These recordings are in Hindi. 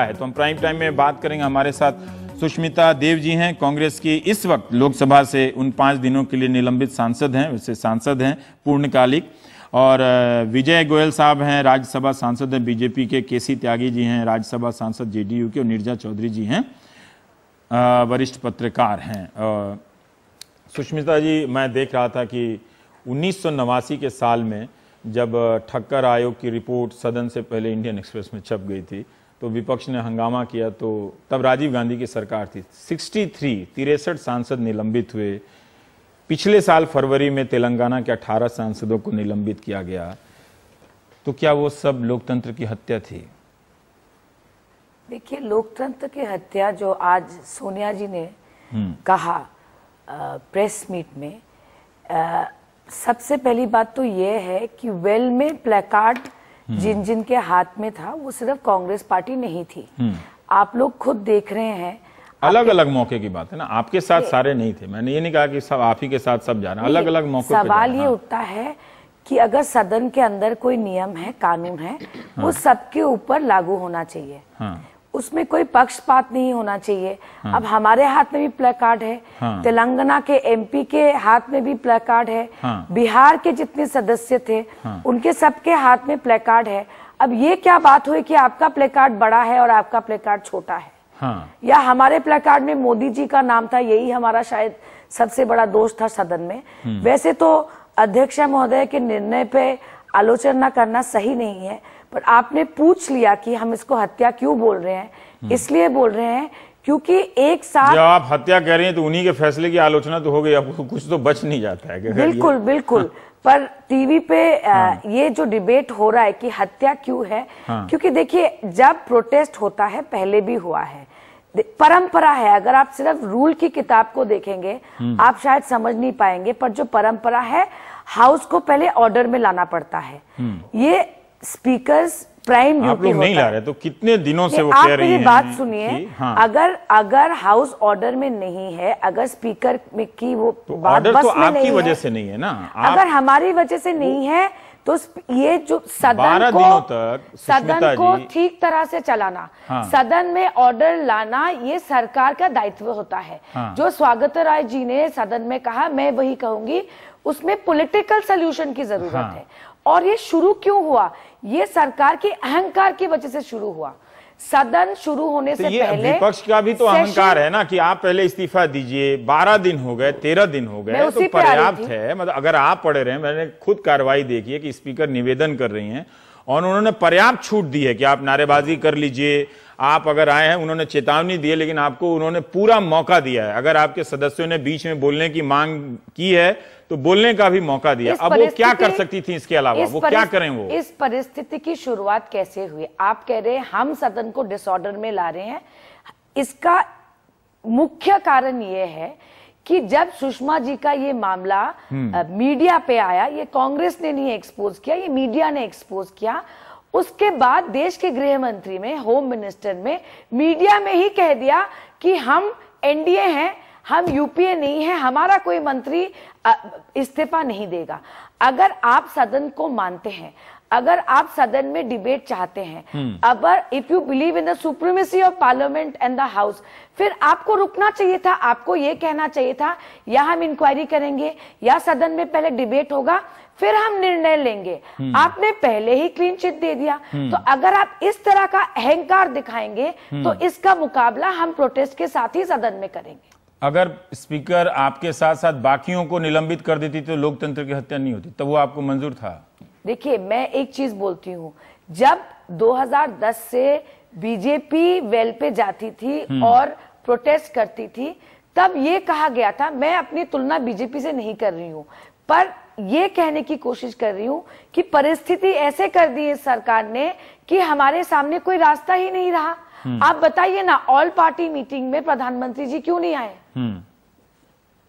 है। तो हम प्राइम टाइम में बात करेंगे। हमारे साथ सुष्मिता देव जी हैं, कांग्रेस की इस वक्त लोकसभा से उन 5 दिनों के लिए निलंबित सांसद हैं, वैसे सांसद हैं पूर्णकालिक। और विजय गोयल साहब हैं, राज्यसभा सांसद हैं बीजेपी के। केसी त्यागी जी हैं, राज्यसभा सांसद जेडीयू के। और नीरजा चौधरी जी हैं, वरिष्ठ पत्रकार हैं। सुष्मिता जी, मैं देख रहा था कि 1989 के साल में जब ठक्कर आयोग की रिपोर्ट सदन से पहले इंडियन एक्सप्रेस में छप गई थी तो विपक्ष ने हंगामा किया। तो तब राजीव गांधी की सरकार थी। 63 सांसद निलंबित हुए। पिछले साल फरवरी में तेलंगाना के 18 सांसदों को निलंबित किया गया। तो क्या वो सब लोकतंत्र की हत्या थी? देखिए, लोकतंत्र की हत्या जो आज सोनिया जी ने कहा प्रेस मीट में, सबसे पहली बात तो ये है कि वेल में प्लेकार्ड जिन जिन के हाथ में था वो सिर्फ कांग्रेस पार्टी नहीं थी। आप लोग खुद देख रहे हैं, अलग अलग मौके की बात है ना। आपके साथ सारे नहीं थे, मैंने ये नहीं कहा कि सब आप ही के साथ सब जा रहे हैं, अलग अलग मौके पे। सवाल ये उठता है कि अगर सदन के अंदर कोई नियम है, कानून है, वो सबके ऊपर लागू होना चाहिए। उसमें कोई पक्षपात नहीं होना चाहिए। अब हमारे हाथ में भी प्लेकार्ड है, तेलंगाना के एमपी के हाथ में भी प्लेकार्ड है, बिहार के जितने सदस्य थे उनके सबके हाथ में प्लेकार्ड है। अब ये क्या बात हुई कि आपका प्लेकार्ड बड़ा है और आपका प्लेकार्ड छोटा है? या हमारे प्लेकार्ड में मोदी जी का नाम था, यही हमारा शायद सबसे बड़ा दोष था सदन में। वैसे तो अध्यक्ष महोदय के निर्णय पे आलोचना करना सही नहीं है, पर आपने पूछ लिया कि हम इसको हत्या क्यों बोल रहे हैं। इसलिए बोल रहे हैं क्योंकि एक साथ जब आप हत्या कह रही हैं तो उन्हीं के फैसले की आलोचना तो हो गई, अब कुछ तो बच नहीं जाता है। बिल्कुल बिल्कुल। पर टीवी पे ये जो डिबेट हो रहा है कि हत्या क्यों है, क्योंकि देखिए जब प्रोटेस्ट होता है, पहले भी हुआ है, परंपरा है। अगर आप सिर्फ रूल की किताब को देखेंगे आप शायद समझ नहीं पाएंगे, पर जो परंपरा है, हाउस को पहले ऑर्डर में लाना पड़ता है। ये स्पीकर्स प्राइम आप लोग नहीं ला रहे, तो कितने दिनों से वो कह रही हैं? बात सुनिए, अगर हाउस ऑर्डर में नहीं है, अगर स्पीकर में की वो बात ऑर्डर बस तो में आपकी नहीं वजह है, से नहीं है ना। अगर हमारी वजह से नहीं है तो ये जो सदन 12 दिनों तक सदन को ठीक तरह से चलाना, सदन में ऑर्डर लाना, ये सरकार का दायित्व होता है। जो स्वागत राय जी ने सदन में कहा, मैं वही कहूंगी, उसमें पॉलिटिकल सॉल्यूशन की जरूरत है। और ये शुरू क्यों हुआ? ये सरकार की अहंकार की वजह से शुरू हुआ। सदन शुरू होने से पहले विपक्ष का भी तो अहंकार है ना कि आप पहले इस्तीफा दीजिए। 12 दिन हो गए, 13 दिन हो गए, तो पर्याप्त है। मतलब अगर आप पढ़े रहे, मैंने खुद कार्रवाई देखी है कि स्पीकर निवेदन कर रही हैं और उन्होंने पर्याप्त छूट दी है कि आप नारेबाजी कर लीजिए, आप अगर आए हैं। उन्होंने चेतावनी दी है, लेकिन आपको उन्होंने पूरा मौका दिया है। अगर आपके सदस्यों ने बीच में बोलने की मांग की है तो बोलने का भी मौका दिया। अब वो क्या कर सकती थी इसके अलावा? वो क्या करें? वो इस परिस्थिति की शुरुआत कैसे हुई? आप कह रहे हैं हम सदन को डिसऑर्डर में ला रहे हैं। इसका मुख्य कारण ये है कि जब सुषमा जी का ये मामला मीडिया पे आया, ये कांग्रेस ने नहीं एक्सपोज किया, ये मीडिया ने एक्सपोज किया। उसके बाद देश के गृह मंत्री में, होम मिनिस्टर में, मीडिया में ही कह दिया कि हम एनडीए हैं, हम यूपीए नहीं है, हमारा कोई मंत्री इस्तीफा नहीं देगा। अगर आप सदन को मानते हैं, अगर आप सदन में डिबेट चाहते हैं, अगर if you believe in the supremacy of parliament and the house, फिर आपको रुकना चाहिए था। आपको यह कहना चाहिए था या हम इंक्वायरी करेंगे या सदन में पहले डिबेट होगा, फिर हम निर्णय लेंगे। आपने पहले ही क्लीन चिट दे दिया। तो अगर आप इस तरह का अहंकार दिखाएंगे तो इसका मुकाबला हम प्रोटेस्ट के साथ ही सदन में करेंगे। अगर स्पीकर आपके साथ साथ बाकियों को निलंबित कर देती तो लोकतंत्र की हत्या नहीं होती, तब वो आपको मंजूर था? देखिए, मैं एक चीज बोलती हूं, जब 2010 से बीजेपी वेल पे जाती थी और प्रोटेस्ट करती थी, तब ये कहा गया था, मैं अपनी तुलना बीजेपी से नहीं कर रही हूं, पर ये कहने की कोशिश कर रही हूं कि परिस्थिति ऐसे कर दी इस सरकार ने कि हमारे सामने कोई रास्ता ही नहीं रहा। आप बताइए ना, ऑल पार्टी मीटिंग में प्रधानमंत्री जी क्यों नहीं आए?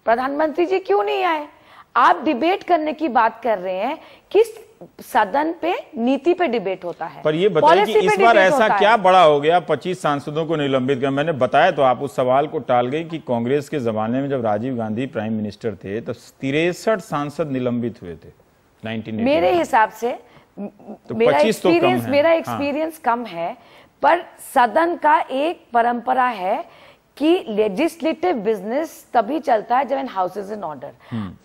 प्रधानमंत्री जी क्यों नहीं आए? आप डिबेट करने की बात कर रहे हैं कि सदन पे नीति पे डिबेट होता है, पर ये बताइए कि इस बार ऐसा क्या बड़ा हो गया 25 सांसदों को निलंबित किया? मैंने बताया तो आप उस सवाल को टाल गई कि कांग्रेस के जमाने में जब राजीव गांधी प्राइम मिनिस्टर थे तब 63 सांसद निलंबित हुए थे 1980। मेरे हिसाब से मेरा एक्सपीरियंस कम है, पर सदन का एक परंपरा है कि लेजिस्लेटिव बिजनेस तभी चलता है जब in house is in order.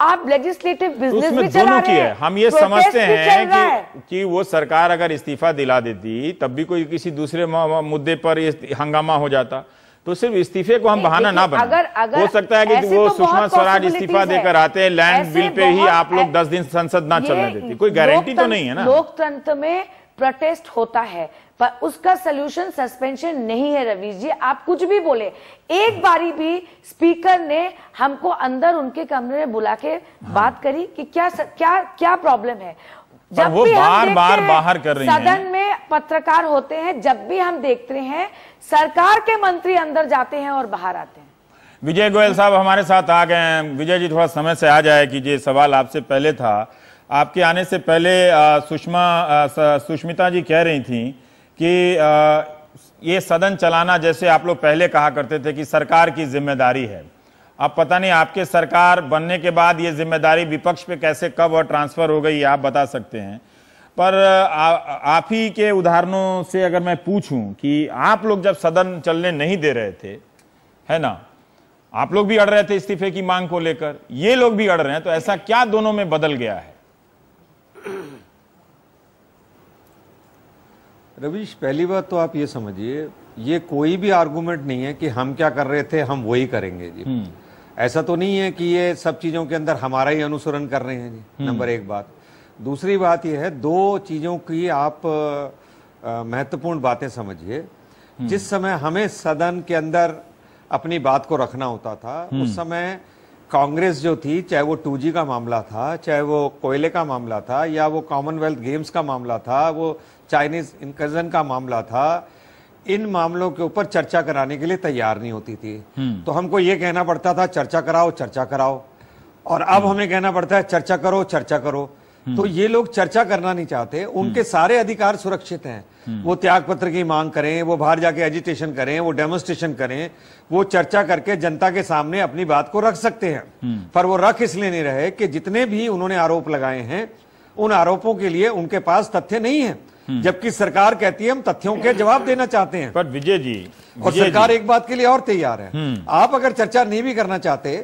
आप लेजिस्लेटिव बिजनेस भी चला रहे हैं, हम ये समझते हैं कि वो सरकार अगर इस्तीफा दिला देती तब भी कोई किसी दूसरे मुद्दे पर हंगामा हो जाता, तो सिर्फ इस्तीफे को हम बहाना ना बनाएं। हो सकता है कि वो सुषमा स्वराज इस्तीफा देकर आते हैं, लैंड बिल पे ही आप लोग 10 दिन संसद ना चलने देती, कोई गारंटी तो नहीं है ना। लोकतंत्र में प्रोटेस्ट होता है पर उसका सोल्यूशन सस्पेंशन नहीं है। रवीश जी, आप कुछ भी बोले, एक बारी भी स्पीकर ने हमको अंदर उनके कमरे में बुला के बात करी कि क्या प्रॉब्लम है। जब वो भी बार बार बाहर कर रही हैं। सदन में पत्रकार होते हैं, जब भी हम देखते हैं सरकार के मंत्री अंदर जाते हैं और बाहर आते हैं। विजय गोयल साहब हमारे साथ आ गए हैं। विजय जी, थोड़ा समय से आ जाए कीजिए, सवाल आपसे पहले था। आपके आने से पहले सुष्मिता जी कह रही थी कि ये सदन चलाना, जैसे आप लोग पहले कहा करते थे कि सरकार की जिम्मेदारी है, अब पता नहीं आपके सरकार बनने के बाद ये जिम्मेदारी विपक्ष पे कैसे कब और ट्रांसफर हो गई, आप बता सकते हैं। पर आप ही के उदाहरणों से अगर मैं पूछूं कि आप लोग जब सदन चलने नहीं दे रहे थे, है ना, आप लोग भी अड़ रहे थे इस्तीफे की मांग को लेकर, ये लोग भी अड़ रहे हैं, तो ऐसा क्या दोनों में बदल गया है? रवीश, पहली बात तो आप ये समझिए, ये कोई भी आर्गुमेंट नहीं है कि हम क्या कर रहे थे हम वही करेंगे जी। ऐसा तो नहीं है कि ये सब चीजों के अंदर हमारा ही अनुसरण कर रहे हैं जी। नंबर एक बात। दूसरी बात ये है, दो चीजों की आप महत्वपूर्ण बातें समझिए। जिस समय हमें सदन के अंदर अपनी बात को रखना होता था, उस समय कांग्रेस जो थी, चाहे वो 2G का मामला था, चाहे वो कोयले का मामला था, या वो कॉमनवेल्थ गेम्स का मामला था, वो चाइनीज इनकर्जन का मामला था, इन मामलों के ऊपर चर्चा कराने के लिए तैयार नहीं होती थी। तो हमको ये कहना पड़ता था चर्चा कराओ चर्चा कराओ, और अब हमें कहना पड़ता है चर्चा करो चर्चा करो। तो ये लोग चर्चा करना नहीं चाहते, उनके सारे अधिकार सुरक्षित हैं। वो त्याग पत्र की मांग करें, वो बाहर जाके एजिटेशन करें, वो डेमोन्स्ट्रेशन करें, वो चर्चा करके जनता के सामने अपनी बात को रख सकते हैं। पर वो रख इसलिए नहीं रहे कि जितने भी उन्होंने आरोप लगाए हैं, उन आरोपों के लिए उनके पास तथ्य नहीं है, जबकि सरकार कहती है हम तथ्यों के जवाब देना चाहते हैं। पर विजय जी, और सरकार एक बात के लिए और तैयार है। आप अगर चर्चा नहीं भी करना चाहते,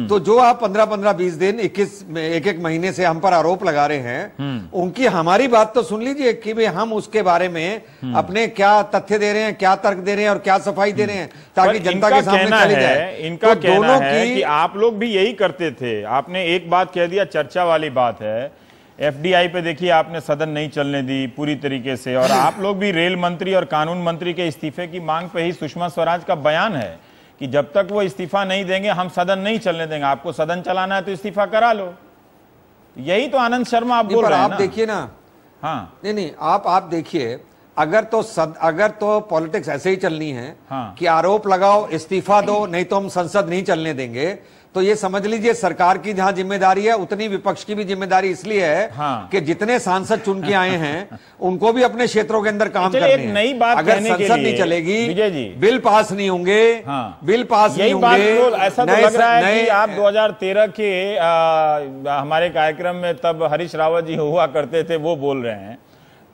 तो जो आप 15-15, 20 दिन, 21 महीने से हम पर आरोप लगा रहे हैं, उनकी हमारी बात तो सुन लीजिए कि भाई हम उसके बारे में अपने क्या तथ्य दे रहे हैं, क्या तर्क दे रहे हैं और क्या सफाई दे रहे हैं, ताकि जनता के सामने चली जाए। इनका कहना है कि आप लोग भी यही करते थे। आपने एक बात कह दिया, चर्चा वाली बात है। FDI पे देखिए, आपने सदन नहीं चलने दी पूरी तरीके से, और आप लोग भी रेल मंत्री और कानून मंत्री के इस्तीफे की मांग पे ही सुषमा स्वराज का बयान है कि जब तक वो इस्तीफा नहीं देंगे हम सदन नहीं चलने देंगे। आपको सदन चलाना है तो इस्तीफा करा लो। यही तो आनंद शर्मा आप बोल रहे हैं ना। आप देखिए ना, हाँ नहीं, आप देखिए, अगर तो पॉलिटिक्स ऐसे ही चलनी है कि आरोप लगाओ इस्तीफा दो, नहीं तो हम संसद नहीं चलने देंगे, तो ये समझ लीजिए सरकार की जहां जिम्मेदारी है उतनी विपक्ष की भी जिम्मेदारी इसलिए है कि जितने सांसद चुन के आए हैं उनको भी अपने क्षेत्रों के अंदर काम करने हैं। नई बात अगर संसद नहीं चलेगी, विजय जी, बिल पास नहीं होंगे, बिल पास नहीं होंगे। ऐसा तो लग रहा है कि आप 2013 के हमारे कार्यक्रम में तब हरीश रावत जी हुआ करते थे, वो बोल रहे हैं।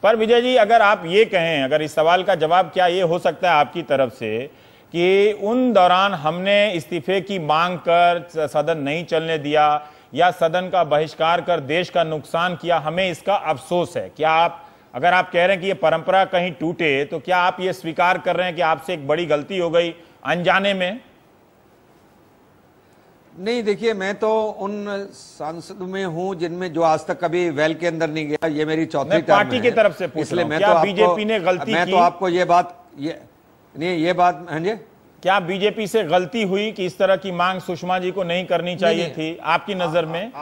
पर विजय जी, अगर आप ये कहें, अगर इस सवाल का जवाब क्या ये हो सकता है आपकी तरफ से कि उन दौरान हमने इस्तीफे की मांग कर सदन नहीं चलने दिया या सदन का बहिष्कार कर देश का नुकसान किया, हमें इसका अफसोस है? क्या आप, अगर आप कह रहे हैं कि ये परंपरा कहीं टूटे, तो क्या आप ये स्वीकार कर रहे हैं कि आपसे एक बड़ी गलती हो गई अनजाने में? नहीं, देखिए, मैं तो उन सांसद में हूं जिनमें जो आज तक कभी वेल के अंदर नहीं गया। ये मेरी चौथी टर्म है। पार्टी की तरफ से पूछ रहा हूं, क्या बीजेपी ने गलती की? मैं तो आपको ये बात हाँ जी, क्या बीजेपी से गलती हुई कि इस तरह की मांग सुषमा जी को नहीं करनी चाहिए थी आपकी नजर में?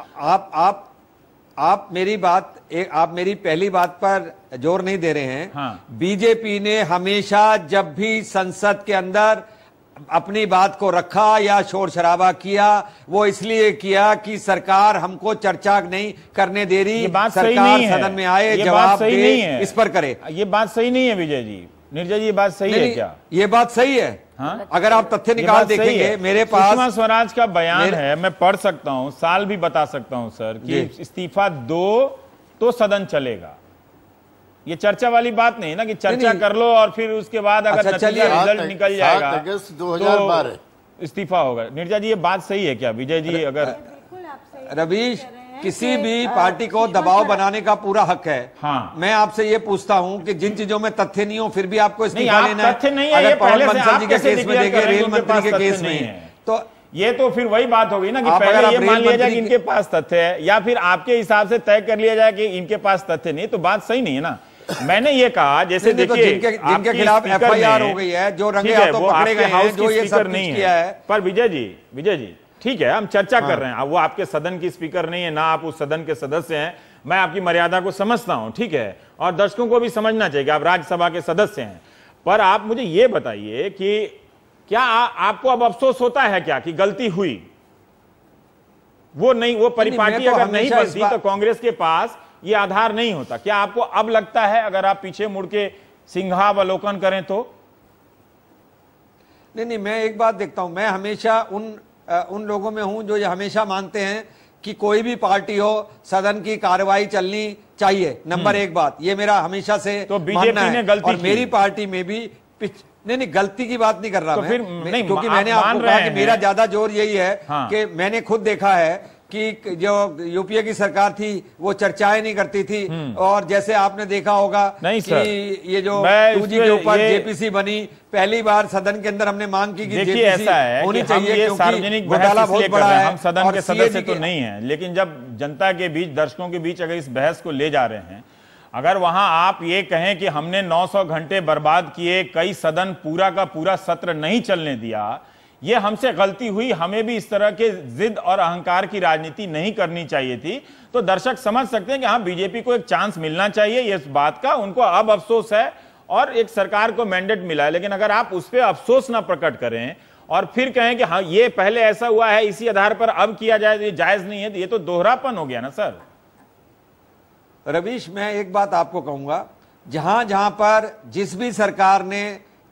आप मेरी पहली बात पर जोर नहीं दे रहे हैं। बीजेपी ने हमेशा जब भी संसद के अंदर अपनी बात को रखा या शोर शराबा किया, वो इसलिए किया कि सरकार हमको चर्चा नहीं करने दे रही, सरकार सदन में आए, जवाब दे, इस पर करे। ये बात सही नहीं है विजय जी, निर्जय जी, ये बात सही है क्या? ये बात सही है। हाँ? अगर आप तथ्य निकाल देखेंगे, मेरे पास सुषमा स्वराज का बयान है, मैं पढ़ सकता हूं, साल भी बता सकता हूं सर, कि इस्तीफा दो तो सदन चलेगा। ये चर्चा वाली बात नहीं ना कि चर्चा कर लो और फिर उसके बाद अगर नतीजा रिजल्ट निकल जाएगा 2012 तो इस्तीफा होगा। नीरजा जी ये बात सही है क्या? विजय जी अगर रवीश, किसी भी पार्टी को दबाव बनाने का पूरा हक है। हाँ। मैं आपसे ये पूछता हूं कि जिन चीजों में तथ्य नहीं हो फिर भी आपको इस्तीफा लेना है। तथ्य नहीं है, अगर ये पवन पहले से बंसल आप जी के कैसे केस में declare देखे, कर रहे हैं रेल कि उनके मंत्री पास के तथ्य केस नहीं में, है? तो ये तो फिर वही बात होगी ना कि आप पहले अगर ये आप मान रेल लिया जाए मंत्री कि इनके पास तथ्य है या फिर आपके हिसाब से तय कर लिया जाए कि इनके पास तथ्य नहीं, तो बात सही नहीं है ना। मैंने ये कहा जैसे नहीं, तो देखिए जिनके खिलाफ FIR हो गई है, जो रंगे हाथों पकड़े गए हैं, जो ये सब कुछ किया है। पर विजय जी ठीक है, हम चर्चा कर रहे हैं, वो आपके सदन की स्पीकर नहीं है ना, आप उस सदन के सदस्य हैं, मैं आपकी मर्यादा को समझता हूं, ठीक है, और दर्शकों को भी समझना चाहिए कि आप राज्यसभा के सदस्य हैं। पर आप मुझे ये बताइए कि क्या आपको अब अफसोस होता है क्या कि गलती हुई? वो परिपाटी अगर नहीं बनती तो कांग्रेस के पास ये आधार नहीं होता। क्या आपको अब लगता है अगर आप पीछे मुड़ के सिंहावलोकन करें तो? नहीं, मैं एक बात देखता हूं, मैं हमेशा उन लोगों में हूं जो ये हमेशा मानते हैं कि कोई भी पार्टी हो, सदन की कार्रवाई चलनी चाहिए। नंबर एक बात, ये मेरा हमेशा से तो बीजेपी ने गलती और की। मेरी पार्टी में भी नहीं, गलती की बात नहीं कर रहा तो फिर नहीं, क्योंकि मैंने आपको कहा कि मेरा ज्यादा जोर यही है कि मैंने खुद देखा है कि जो यूपीए की सरकार थी वो चर्चाएं नहीं करती थी, और जैसे आपने देखा होगा कि ये जो 2G के ऊपर जेपीसी बनी, पहली बार सदन के अंदर हमने मांग की कि जेपीसी होनी चाहिए क्योंकि सार्वजनिक घोटाला बहुत बड़ा है। हम सदन के सदस्य तो नहीं है, लेकिन जब जनता के बीच, दर्शकों के बीच अगर इस बहस को ले जा रहे हैं, अगर वहां आप ये कहें कि हमने 900 घंटे बर्बाद किए, कई सदन पूरा का पूरा सत्र नहीं चलने दिया, ये हमसे गलती हुई, हमें भी इस तरह के जिद और अहंकार की राजनीति नहीं करनी चाहिए थी, तो दर्शक समझ सकते हैं कि हाँ, बीजेपी को एक चांस मिलना चाहिए, ये इस बात का उनको अब अफसोस है और एक सरकार को मैंडेट मिला है। लेकिन अगर आप उस पर अफसोस ना प्रकट करें और फिर कहें कि हाँ ये पहले ऐसा हुआ है, इसी आधार पर अब किया जाए, ये जायज नहीं है, तो ये तो दोहरापन हो गया ना सर। रवीश, मैं एक बात आपको कहूंगा, जहां जहां पर जिस भी सरकार ने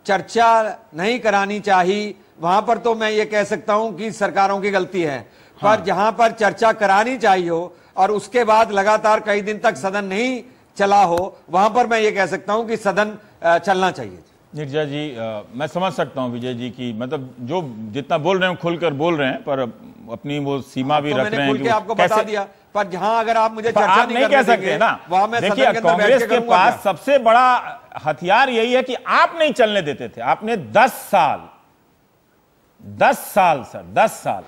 चर्चा नहीं करानी चाहिए वहां पर तो मैं ये कह सकता हूं कि सरकारों की गलती है। हाँ। पर जहां पर चर्चा करानी चाहिए हो और उसके बाद लगातार कई दिन तक सदन नहीं चला हो, वहां पर मैं ये कह सकता हूं कि सदन चलना चाहिए। नीरजा जी, मैं समझ सकता हूं विजय जी की, मतलब जो जितना बोल रहे हैं खुलकर बोल रहे हैं, पर अपनी वो सीमा भी रख रहे हैं। खुल के आपको बता दिया, पर जहां अगर आप मुझे चर्चा नहीं कह सकते ना, वहां मैं देखिए कांग्रेस के पास सबसे बड़ा हथियार यही है कि आप नहीं चलने देते थे। आपने 10 साल सर, 10 साल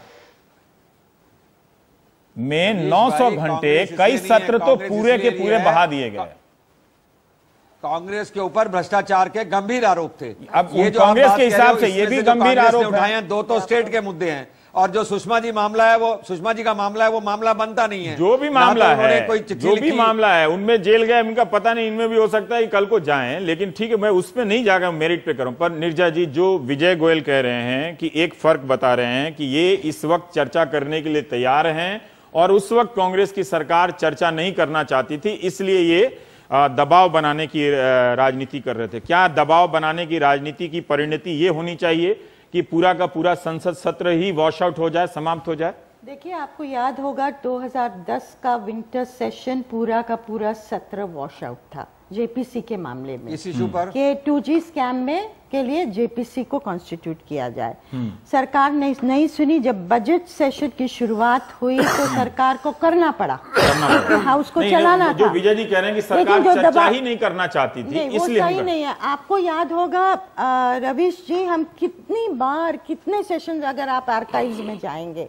में 900 घंटे, कई सत्र तो पूरे के पूरे बहा दिए गए। कांग्रेस के ऊपर भ्रष्टाचार के गंभीर आरोप थे। अब ये कांग्रेस के हिसाब से ये भी गंभीर आरोप उठाए हैं, 2 तो स्टेट के मुद्दे हैं, और जो सुषमा जी का मामला है वो मामला बनता नहीं है। जो भी मामला है उनमें जेल गए, इनका पता नहीं, इनमें भी हो सकता है कि कल को जाएं, लेकिन ठीक है, मैं उस पर नहीं जाकर मेरिट पे करूं। पर नीरजा जी, जो विजय गोयल कह रहे हैं कि एक फर्क बता रहे हैं कि ये इस वक्त चर्चा करने के लिए तैयार हैं और उस वक्त कांग्रेस की सरकार चर्चा नहीं करना चाहती थी, इसलिए ये दबाव बनाने की राजनीति कर रहे थे। क्या दबाव बनाने की राजनीति की परिणति ये होनी चाहिए कि पूरा का पूरा संसद सत्र ही वॉश आउट हो जाए, समाप्त हो जाए? देखिए, आपको याद होगा 2010 का विंटर सेशन पूरा का पूरा सत्र वॉश आउट था जेपीसी के मामले में, इस इशू पर कि 2G स्कैम में के लिए जेपीसी को कॉन्स्टिट्यूट किया जाए। सरकार ने नहीं सुनी। जब बजट सेशन की शुरुआत हुई तो सरकार को करना पड़ा, हाउस को चलाना था। जो विजय जी कह रहे हैं कि सरकार चर्चा ही नहीं करना चाहती थी, इसलिए सही नहीं है। आपको याद होगा रवीश जी, हम कितनी बार, कितने सेशन, अगर आप आर्काइव्स में जाएंगे,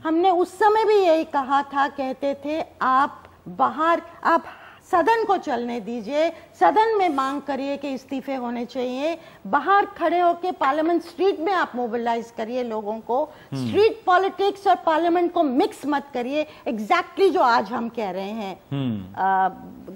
हमने उस समय भी यही कहा था, कहते थे आप बाहर, आप सदन को चलने दीजिए, सदन में मांग करिए कि इस्तीफे होने चाहिए, बाहर खड़े होकर पार्लियामेंट स्ट्रीट में आप मोबिलाइज करिए लोगों को, स्ट्रीट पॉलिटिक्स और पार्लियामेंट को मिक्स मत करिए। एग्जैक्टली जो आज हम कह रहे हैं,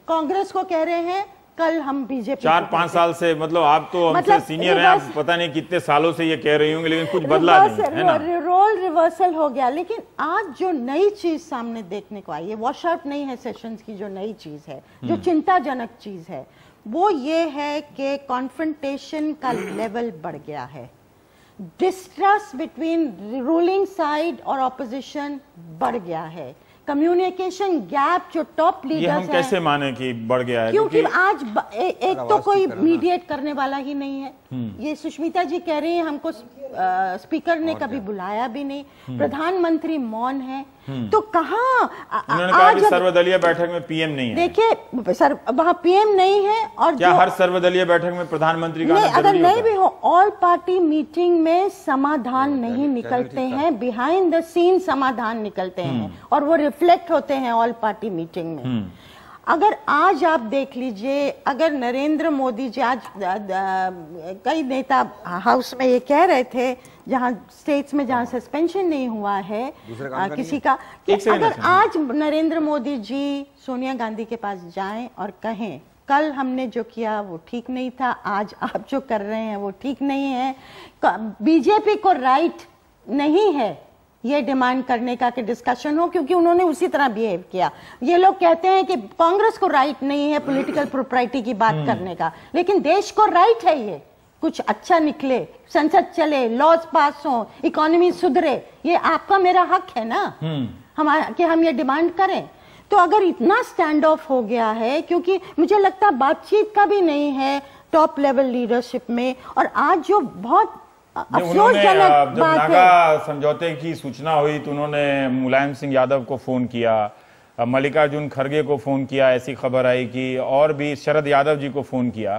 कांग्रेस को कह रहे हैं, कल हम बीजेपी 4-5 साल से, मतलब आप तो हमसे सीनियर हैं, आप पता नहीं कितने सालों से ये कह रही होंगे, लेकिन कुछ बदला नहीं है ना? रोल रिवर्सल हो गया। लेकिन आज जो नई चीज सामने देखने को आई है, वॉश आउट नहीं है सेशंस की, जो नई चीज है, जो चिंताजनक चीज है, वो ये है कि कॉन्फ्रंटेशन का लेवल बढ़ गया है, डिस्ट्रस्ट बिटवीन रूलिंग साइड और ऑपोजिशन बढ़ गया है। कम्युनिकेशन गैप जो टॉप ये लीडर्स हम हैं, कैसे माने कि बढ़ गया है? क्योंकि आज एक तो कोई मीडिएट करने वाला ही नहीं है। ये सुष्मिता जी कह रही है हमको स्पीकर ने कभी बुलाया भी नहीं, प्रधानमंत्री मौन है, तो कहाँ उन्होंने कहा कि सर्वदलीय बैठक में पीएम नहीं है। देखिए सर, वहाँ पीएम नहीं है, और क्या हर सर्वदलीय बैठक में प्रधानमंत्री का नहीं, आना अगर जरूरी नहीं होता भी है? हो, ऑल पार्टी मीटिंग में समाधान नहीं निकलते हैं, बिहाइंड द सीन समाधान निकलते हैं और वो रिफ्लेक्ट होते हैं ऑल पार्टी मीटिंग में। अगर आज आप देख लीजिए, अगर नरेंद्र मोदी जी आज कई नेता हाउस में ये कह रहे थे, जहां स्टेट्स में जहां सस्पेंशन नहीं हुआ है किसी का, कि अगर आज नरेंद्र मोदी जी सोनिया गांधी के पास जाएं और कहें कल हमने जो किया वो ठीक नहीं था, आज आप जो कर रहे हैं वो ठीक नहीं है, बीजेपी को राइट नहीं है ये डिमांड करने का कि डिस्कशन हो, क्योंकि उन्होंने उसी तरह बिहेव किया। ये लोग कहते हैं कि कांग्रेस को राइट नहीं है पॉलिटिकल प्रोप्राइटी की बात करने का, लेकिन देश को राइट है ये कुछ अच्छा निकले, संसद चले, लॉज पास हो, इकोनॉमी सुधरे, ये आपका मेरा हक है ना हमारा कि हम ये डिमांड करें। तो अगर इतना स्टैंड ऑफ हो गया है, क्योंकि मुझे लगता है बातचीत का भी नहीं है टॉप लेवल लीडरशिप में, और आज जो बहुत अफसोसजनक जब बात है, नागा समझौते की सूचना हुई तो उन्होंने मुलायम सिंह यादव को फोन किया, मल्लिकार्जुन खड़गे को फोन किया, ऐसी खबर आई कि, और भी शरद यादव जी को फोन किया।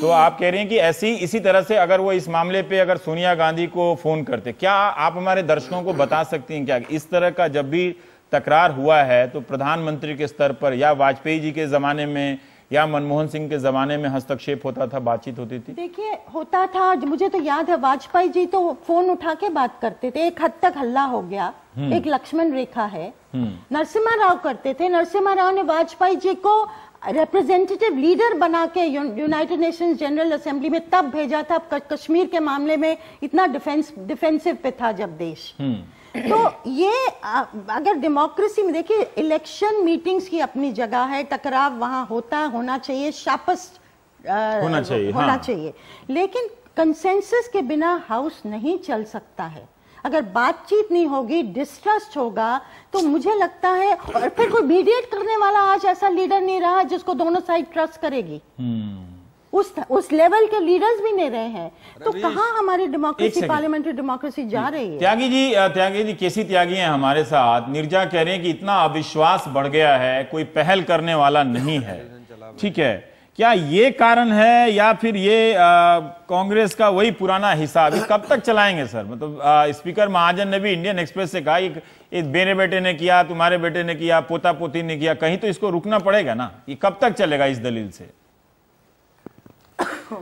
तो आप कह रहे हैं कि इसी तरह से अगर वो इस मामले पे अगर सोनिया गांधी को फोन करते, क्या आप हमारे दर्शकों को बता सकती हैं क्या इस तरह का जब भी तकरार हुआ है तो प्रधानमंत्री के स्तर पर या वाजपेयी जी के जमाने में या मनमोहन सिंह के जमाने में हस्तक्षेप होता था, बातचीत होती थी? देखिए होता था, मुझे तो याद है वाजपेयी जी तो फोन उठा के बात करते थे, एक हद तक हल्ला हो गया, एक लक्ष्मण रेखा है। नरसिम्हा राव करते थे, नरसिम्हा राव ने वाजपेयी जी को रिप्रेजेंटेटिव लीडर बना के यूनाइटेड नेशंस जनरल असेंबली में तब भेजा था, कश्मीर के मामले में इतना डिफेंसिव पे था जब देश। तो ये अगर डेमोक्रेसी में देखिए, इलेक्शन मीटिंग्स की अपनी जगह है, टकराव वहां होना चाहिए, शापस्ट होना चाहिए, लेकिन कंसेंसस के बिना हाउस नहीं चल सकता है। अगर बातचीत नहीं होगी, डिस्ट्रस्ट होगा, तो मुझे लगता है, और फिर कोई मीडिएट करने वाला आज ऐसा लीडर नहीं रहा जिसको दोनों साइड ट्रस्ट करेगी। उस लेवल के लीडर्स भी नहीं रहे हैं, तो कहां हमारी डेमोक्रेसी, पार्लियामेंट्री डेमोक्रेसी जा रही है? त्यागी जी केसी त्यागी हैं हमारे साथ। नीरजा कह रहे हैं कि इतना अविश्वास बढ़ गया है, कोई पहल करने वाला नहीं है। ठीक है, क्या ये कारण है या फिर ये कांग्रेस का वही पुराना हिसाब, कब तक चलाएंगे सर? मतलब स्पीकर महाजन ने भी इंडियन एक्सप्रेस से कहा, मेरे बेटे ने किया, तुम्हारे बेटे ने किया, पोता पोती ने किया, कहीं तो इसको रुकना पड़ेगा ना। ये कब तक चलेगा इस दलील से?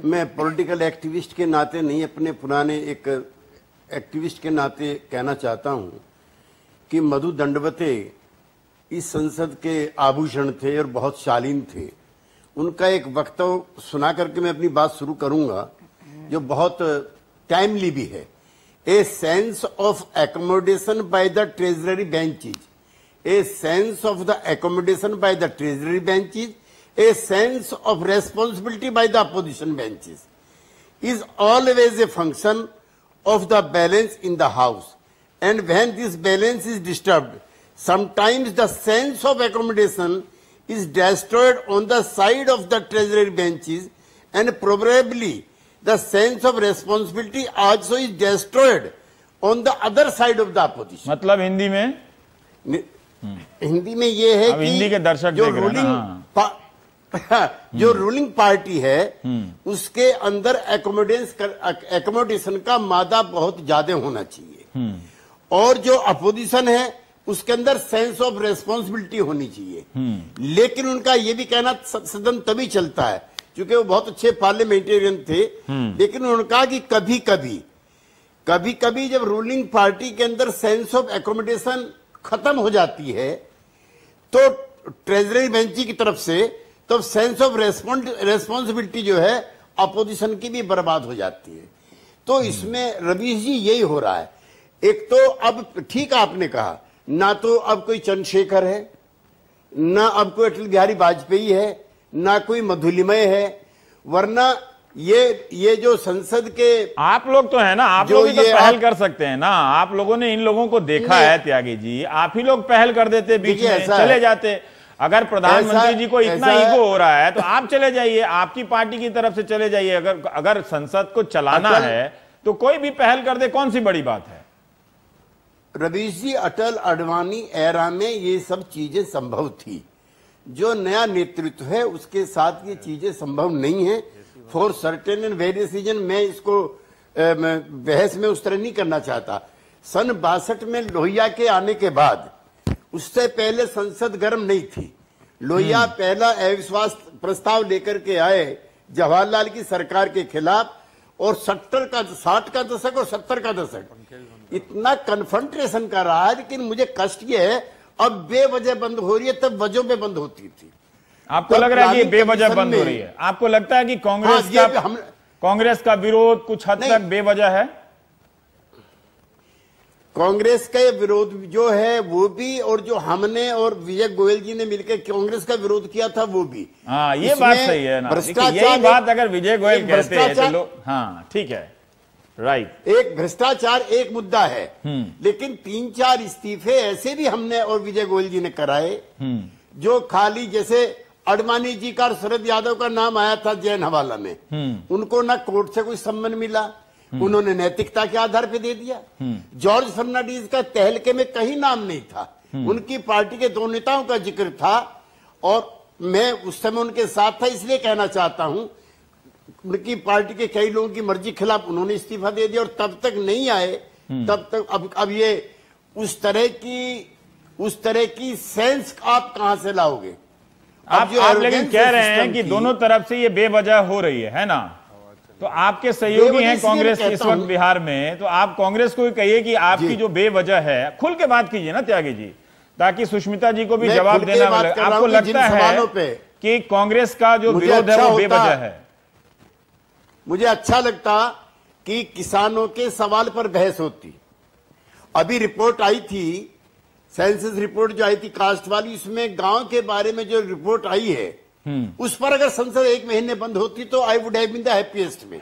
मैं पॉलिटिकल एक्टिविस्ट के नाते नहीं, अपने पुराने एक एक्टिविस्ट के नाते कहना चाहता हूं कि मधु दंडवते इस संसद के आभूषण थे और बहुत शालीन थे। उनका एक वक्तव्य सुना करके मैं अपनी बात शुरू करूंगा, जो बहुत टाइमली भी है। A sense of accommodation by the treasury benches, a sense of the accommodation by the treasury benches, a sense of responsibility by the opposition benches is always a function of the balance in the house, and when this balance is disturbed, sometimes the sense of accommodation is destroyed on the side of the treasury benches, and probably the sense of responsibility also is destroyed on the other side of the opposition. मतलब हिंदी में ये है कि हिंदी के दर्शक जो रूलिंग पार्टी है उसके अंदर एकोमोडेशन का मादा बहुत ज्यादा होना चाहिए, और जो अपोजिशन है उसके अंदर सेंस ऑफ रेस्पॉन्सिबिलिटी होनी चाहिए। लेकिन उनका ये भी कहना सदन तभी चलता है, क्योंकि वो बहुत अच्छे पार्लियामेंटेरियन थे, लेकिन उन्होंने कहा कि कभी कभी जब रूलिंग पार्टी के अंदर सेंस ऑफ एकोमोडेशन खत्म हो जाती है तो ट्रेजरी बेंच की तरफ से, तो सेंस ऑफ रेस्पॉन्सिबिलिटी जो है अपोजिशन की भी बर्बाद हो जाती है। तो इसमें रवीश जी यही हो रहा है। एक तो अब ठीक आपने कहा, ना तो अब कोई चंद्रशेखर है, ना अब कोई अटल बिहारी वाजपेयी है, ना कोई मधुलिमय है, वरना ये जो संसद के आप लोग तो है ना, आप लोग भी तो पहल कर सकते हैं ना। आप लोगों ने इन लोगों को देखा है त्यागी जी, आप ही लोग पहल कर देते, बीच में चले जाते। अगर प्रधानमंत्री जी को इतना ईगो हो रहा है तो आप चले जाइए, आपकी पार्टी की तरफ से चले जाइए। अगर संसद को चलाना है तो कोई भी पहल कर दे, कौन सी बड़ी बात है। रवीश जी, अटल अडवाणी एरा में ये सब चीजें संभव थी। जो नया नेतृत्व है उसके साथ ये चीजें संभव नहीं है। For certain and various reason, मैं इसको बहस में उस तरह नहीं करना चाहता। सन 62 में लोहिया के आने के बाद, उससे पहले संसद गर्म नहीं थी। लोहिया पहला अविश्वास प्रस्ताव लेकर के आए जवाहरलाल की सरकार के खिलाफ, और 60 का दशक और 70 का दशक इतना कन्फ्रंटेशन का रहा है। लेकिन मुझे कष्ट ये है, अब बेवजह बंद हो रही है, तब वजह में बंद होती थी। आपको लग रहा है कि बेवजह बंद हो रही है? आपको लगता है कि कांग्रेस का विरोध कुछ हद तक बेवजह है? कांग्रेस का विरोध जो है वो भी, और जो हमने और विजय गोयल जी ने मिलकर कांग्रेस का विरोध किया था वो भी। हाँ, ये बात सही है ना। यही बात अगर विजय गोयल कहते हैं तो लोग, हाँ ठीक है, राइट। एक भ्रष्टाचार एक मुद्दा है, लेकिन 3-4 इस्तीफे ऐसे भी हमने और विजय गोयल जी ने कराए जो खाली, जैसे अडवाणी जी का और शरद यादव का नाम आया था जैन हवाला में, उनको ना कोर्ट से कोई सम्मान मिला, उन्होंने नैतिकता के आधार पे दे दिया। जॉर्ज फर्नांडीज का तहलके में कहीं नाम नहीं था, उनकी पार्टी के 2 नेताओं का जिक्र था, और मैं उस समय उनके साथ था। इसलिए कहना चाहता हूं, उनकी पार्टी के कई लोगों की मर्जी के खिलाफ उन्होंने इस्तीफा दे दिया, और तब तक नहीं आए, तब तक अब ये उस तरह की सेंस आप कहां से लाओगे? आप लेकिन कह रहे हैं कि दोनों तरफ से ये बेवजह हो रही है ना? तो आपके सहयोगी हैं कांग्रेस इस वक्त बिहार में, तो आप कांग्रेस को भी कहिए कि आपकी जो बेवजह है, खुल के बात कीजिए ना त्यागी जी, ताकि सुष्मिता जी को भी जवाब देना मिले। आपको लगता है कि कांग्रेस का जो विरोध है वो बेवजह है? मुझे अच्छा लगता कि किसानों के सवाल पर बहस होती। अभी रिपोर्ट आई थी, सेंसस रिपोर्ट जो आई थी कास्ट वाली, उसमें गांव के बारे में जो रिपोर्ट आई है, उस पर अगर संसद 1 महीने बंद होती तो I would have been the happiest में।